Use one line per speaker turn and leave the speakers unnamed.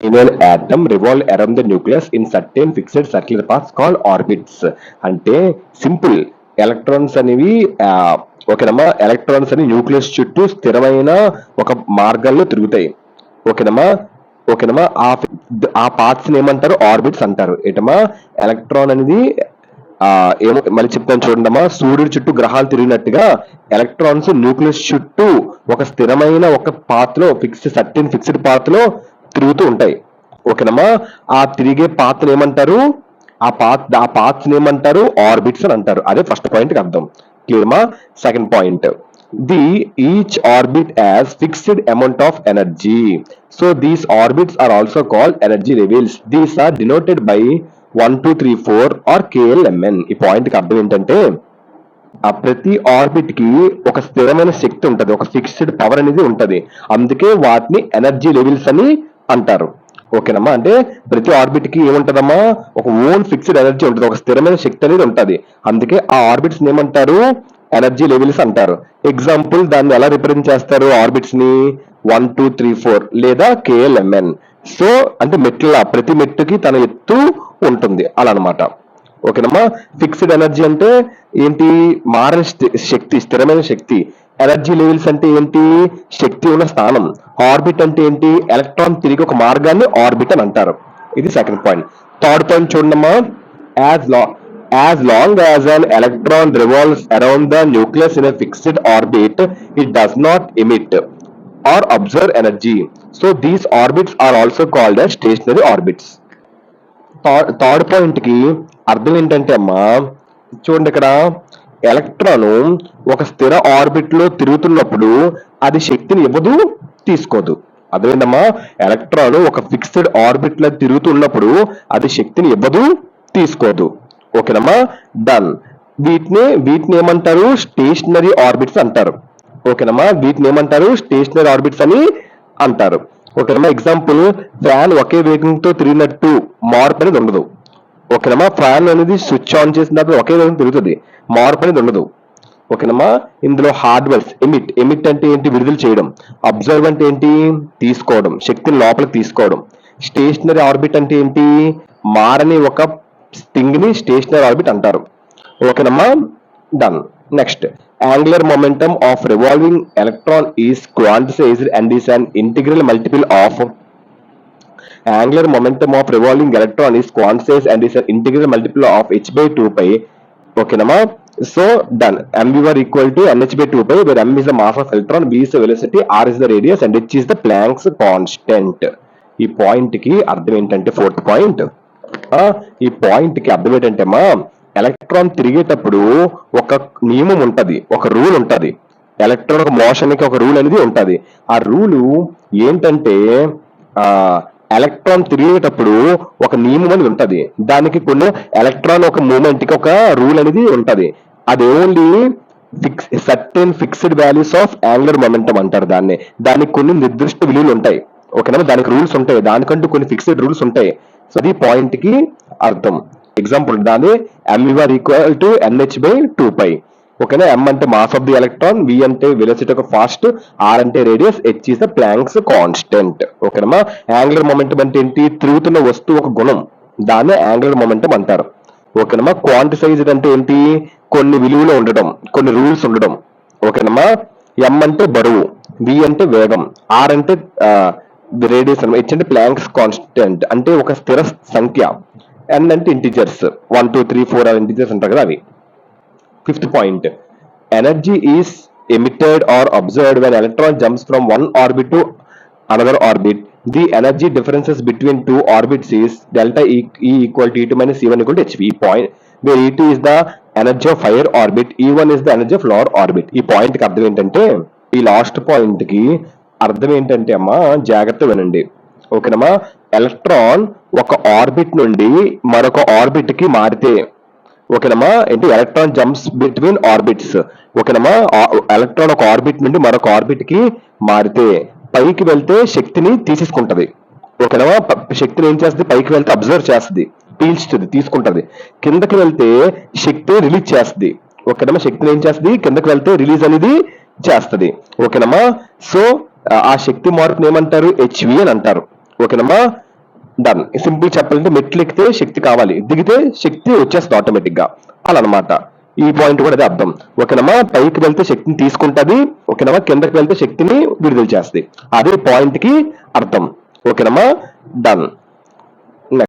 In an atom revolve around the nucleus in certain fixed circular paths called orbits. అంటే simple, electrons అనేవి ఓకేనమ్మా, electrons అని nucleus చుట్టూ స్థిరమైన ఒక మార్గాల్లో తిరుగుతాయి. ఓకేనమ్మా, ఓకేనమ్మా, ఆ పాత్స్ ఏమంటారు? ఆర్బిట్స్ అంటారు. ఏటమ్మా, ఎలక్ట్రాన్ అనేది ఏమో మళ్ళీ చెప్తాను చూడండమ్మా. సూర్యుడి చుట్టూ గ్రహాలు తిరిగినట్టుగా ఎలక్ట్రాన్స్ న్యూక్లియస్ చుట్టూ ఒక స్థిరమైన ఒక పాత్ లో ఫిక్స్డ్ పాత్ లో తిరుగుతూ ఉంటాయి. ఓకేనమ్మా, ఆ తిరిగే పాత్ర ఏమంటారు? ఆ పాత్స్ ఏమంటారు? ఆర్బిట్స్ అని అంటారు. అదే ఫస్ట్ పాయింట్ కి అర్థం. క్లియర్ మా? Second point, the each orbit as fixed amount of energy. So these orbits are also called energy levels. These are denoted by 1 2 3 4 or KLMN. ఈ పాయింట్ కి అర్థం ఏంటంటే, ఆ ప్రతి ఆర్బిట్ కి ఒక స్థిరమైన శక్తి ఉంటది, ఒక ఫిక్స్డ్ పవర్ అనేది ఉంటది. అందుకే వాటిని ఎనర్జీ లెవెల్స్ అని అంటారు. ఓకేనమ్మా, అంటే ప్రతి ఆర్బిట్ కి ఏముంటదమ్మా? ఒక ఓన్ ఫిక్స్డ్ ఎనర్జీ ఉంటుంది, ఒక స్థిరమైన శక్తి అనేది ఉంటది. అందుకే ఆ ఆర్బిట్స్ ఏమంటారు? ఎనర్జీ లెవెల్స్ అంటారు. ఎగ్జాంపుల్, దాన్ని ఎలా రిప్రజెంట్ చేస్తారు ఆర్బిట్స్ ని? 1 2 3 4 లేదా KLMN. సో అంటే ప్రతి మెట్టుకి తన ఎత్తు ఉంటుంది అలా అనమాట. ఓకేనమ్మా, ఫిక్స్డ్ ఎనర్జీ అంటే ఏంటి? మారని శక్తి, స్థిరమైన శక్తి. ఎనర్జీ లెవెల్స్ అంటే ఏంటి? శక్తి ఉన్న స్థానం. ఆర్బిట్ అంటే ఏంటి? ఎలక్ట్రాన్ తిరిగి ఒక మార్గాన్ని ఆర్బిట్ అని అంటారు. ఇది సెకండ్ పాయింట్. థర్డ్ పాయింట్ చూడమ్మా. As as long as an electron revolves around the nucleus in a fixed orbit, it does not emit or absorb energy. So these orbits are also called as stationary orbits. Third point కి అర్థం ఏంటంటే అమ్మా, చూడండి ఇక్కడ, electron ఒక స్థిర orbit లో తిరుగుతున్నప్పుడు అది శక్తిని ఇవ్వదు, తీసుకోదు. అర్థమైందమ్మా? ఎలక్ట్రాన్ ఒక ఫిక్స్డ్ ఆర్బిట్ లో తిరుగుతున్నప్పుడు అది శక్తిని ఇవ్వదు, తీసుకోదు. ఓకేనమ్మా, డన్. వీటిని ఏమంటారు? స్టేషనరీ ఆర్బిట్స్ అంటారు. ఓకేనమ్మా, వీటిని ఏమంటారు? స్టేషనరీ ఆర్బిట్స్ అని అంటారు. ఓకేనమ్మా, ఎగ్జాంపుల్, ఫ్యాన్ ఒకే వేగంతో తిరిగినట్టు మార్పు అనేది ఉండదు. ఓకేనమ్మా, ఫ్యాన్ అనేది స్విచ్ ఆన్ చేసిన తర్వాత ఒకే వేగం తిరుగుతుంది, మార్పు అనేది ఉండదు. ఓకేనమ్మా, ఇందులో హార్డ్వేర్స్, ఎమిట్ అంటే ఏంటి? విడుదల చేయడం. అబ్జర్వ్ అంటే ఏంటి? తీసుకోవడం, శక్తిని లోపలికి తీసుకోవడం. స్టేషనరీ ఆర్బిట్ అంటే ఏంటి? మారని ఒక థింగ్ ని స్టేషనరీ ఆర్బిట్ అంటారు. ఓకేనమ్మా, done. Next, angular momentum of revolving electron is quantized and is an integral multiple of angular momentum of revolving electron is quantized and is an integral multiple of h by 2 pi. ఓకేనమ్మా, so done. mv equal to nh by 2 pi, where m is the mass of electron, v is the velocity, r is the radius and h is the Planck's constant. ఈ point కి అర్థం ఏంటంటే, fourth point, ఈ point కి అర్థం ఏంటంటే అమ్మా, electron తిరిగేటప్పుడు ఒక నియమం ఉంటది, ఒక రూల్ ఉంటది. ఎలక్ట్రాన్ మోషన్ కి ఒక రూల్ అనేది ఉంటది. ఆ రూలు ఏంటంటే, ఎలక్ట్రాన్ తిరిగేటప్పుడు ఒక నియమం అనేది ఉంటది. దానికి కొన్ని ఎలక్ట్రాన్ ఒక మూమెంట్ కి ఒక రూల్ అనేది ఉంటది. అది only certain fixed values of angular momentum అంటారు దాన్ని. దానికి కొన్ని నిర్దిష్ట విలువలు ఉంటాయి. ఓకేనా, దానికి రూల్స్ ఉంటాయి, దానికంటూ కొన్ని ఫిక్స్డ్ రూల్స్ ఉంటాయి. సో అది పాయింట్ కి అర్థం. ఎగ్జాంపుల్, దాని mv equal to nh by 2 pi. ఓకేనా, m అంటే mass of the electron, v అంటే వెలాసిటీ ఆఫ్ ఫాస్ట్, r అంటే radius, h is the planks constant. ఓకేనమ్మా, యాంగులర్ మొమెంటం అంటే ఏంటి? తిరుగుతున్న వస్తువు ఒక గుణం, దాన్ని యాంగులర్ మొమెంటం అంటారు. ఓకేనమ్మా, క్వాంటిసైజ్డ్ అంటే ఏంటి? కొన్ని విలువలు ఉండడం, కొన్ని రూల్స్ ఉండడం. ఓకేనమ్మా, m అంటే బరువు, v అంటే వేగం, r అంటే రేడియస్, h అంటే ప్లాంక్స్ కాన్స్టెంట్ అంటే ఒక స్థిర సంఖ్య, n అంటే ఇంటిజర్స్, 1 2 3 4 ఇంటిజర్స్ అంటారు కదా అవి. Fifth point, energy is emitted or absorbed when electron jumps from one orbit to another orbit. The energy differences between two orbits is delta E equal to E2 minus E1 equal to hv. ఈ point where E2 is the energy of higher orbit, E1 is the energy of lower orbit. ఈ point కి అర్థం ఏంటంటే, ఈ last point కి అర్థం ఏంటంటే అమ్మా, జాగ్రత్త వినండి. ఓకేనమ్మా, ఎలక్ట్రాన్ ఒక ఆర్బిట్ నుండి మరొక ఆర్బిట్ కి మారితే, ఓకేనమ్మా, ఏంటి? Electron jumps between orbits. ఓకేనమ్మా, ఎలక్ట్రాన్ ఒక ఆర్బిట్ నుండి మరొక ఆర్బిట్ కి మారితే పైకి వెళ్తే శక్తిని తీసేసుకుంటది. ఓకేనమ్మా, శక్తిని ఏం చేస్తుంది? పైకి వెళ్తే అబ్జర్వ్ చేస్తుంది, పీల్చుతుంది, తీసుకుంటది. కిందకి వెళ్తే శక్తిని రిలీజ్ చేస్తుంది. ఓకేనమ్మా, శక్తిని ఏం చేస్తుంది? కిందకి వెళ్తే రిలీజ్ అనేది చేస్తుంది. ఓకేనమ్మా, సో ఆ శక్తి మార్పుని ఏమంటారు? hv అని అంటారు. ఓకేనమ్మా, డన్. సింపుల్ చెప్పాలంటే మెట్లు ఎక్కితే శక్తి కావాలి, దిగితే శక్తి వచ్చేస్తుంది ఆటోమేటిక్ గా, అలా అనమాట. ఈ పాయింట్ కూడా అదే అర్థం. ఓకేనమ్మా, పైకి వెళ్తే శక్తిని తీసుకుంటది, ఓకేనమ్మా, కిందకి వెళ్తే శక్తిని విడుదల చేస్తుంది, అదే పాయింట్ కి అర్థం. ఓకేనమ్మా, డన్.